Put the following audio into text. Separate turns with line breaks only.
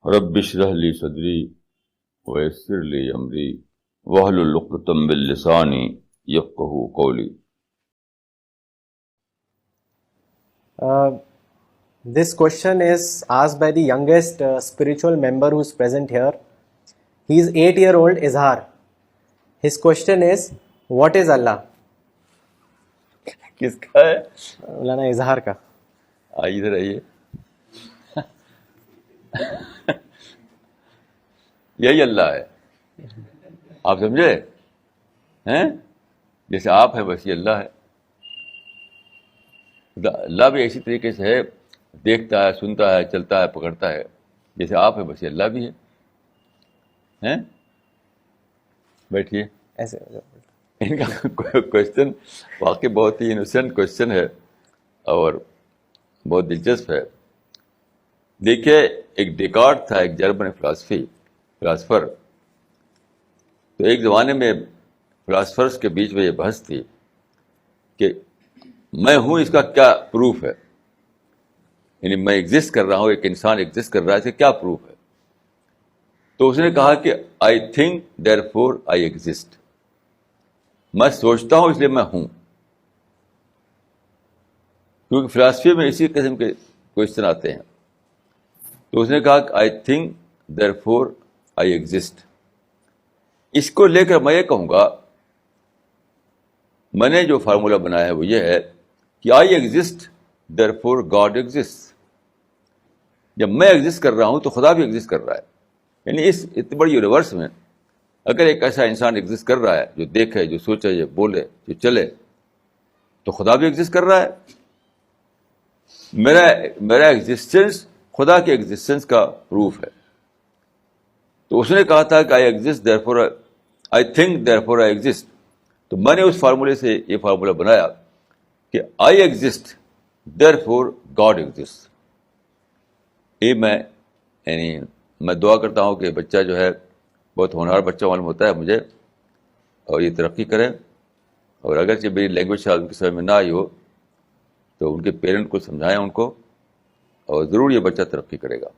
رب اشرح لی صدری ویسر لی امری واحلل عقدۃ من لسانی یفقہوا قولی.
This question is asked by the youngest spiritual member who is present here. He is 8-year-old Izhar. His question is, what is Allah?
کس کا ہے؟
مولانا اظہار کا.
آئیے ادھر آئیے. یہی اللہ ہے، آپ سمجھے ہیں؟ جیسے آپ ہے ویسے اللہ ہے. اللہ بھی اسی طریقے سے ہے، دیکھتا ہے، سنتا ہے، چلتا ہے، پکڑتا ہے. جیسے آپ ہے ویسے اللہ بھی ہے. بیٹھیے.
ایسے
ان کا کوشچن واقعی بہت ہی انوسینٹ کوشچن ہے اور بہت دلچسپ ہے. دیکھیے، ایک ڈیکارٹ تھا، ایک جرمن فلاسفر. تو ایک زمانے میں فلاسفرس کے بیچ میں یہ بحث تھی کہ میں ہوں، اس کا کیا پروف ہے. یعنی میں ایگزسٹ کر رہا ہوں، ایک انسان ایگزسٹ کر رہا ہے، اس کا کیا پروف ہے. تو اس نے کہا کہ I think therefore I exist. میں سوچتا ہوں اس لیے میں ہوں. کیونکہ فلاسفی میں اسی قسم کے کوشچن آتے ہیں. تو اس نے کہا کہ I think therefore I exist. اس کو لے کر میں یہ کہوں گا، میں نے جو فارمولا بنایا ہے وہ یہ ہے کہ I exist there for God exist. جب میں ایگزسٹ کر رہا ہوں تو خدا بھی ایگزسٹ کر رہا ہے. یعنی اس اتنے بڑے یونیورس میں اگر ایک ایسا انسان ایگزسٹ کر رہا ہے جو دیکھے، جو سوچے، جو بولے، جو چلے، تو خدا بھی ایگزسٹ کر رہا ہے. میرا ایگزسٹنس خدا کے ایگزسٹنس کا پروف ہے. تو اس نے کہا تھا کہ I exist therefore I think therefore I exist. تو میں نے اس فارمولے سے یہ فارمولا بنایا کہ I exist there for God exist. یہ میں دعا کرتا ہوں کہ بچہ جو ہے بہت ہونہار بچہ معلوم ہوتا ہے مجھے، اور یہ ترقی کرے. اور اگرچہ میری لینگویج شاید ان کی سمجھ میں نہ آئی ہو تو ان کے پیرنٹ کو سمجھائیں ان کو، اور ضرور یہ بچہ ترقی کرے گا.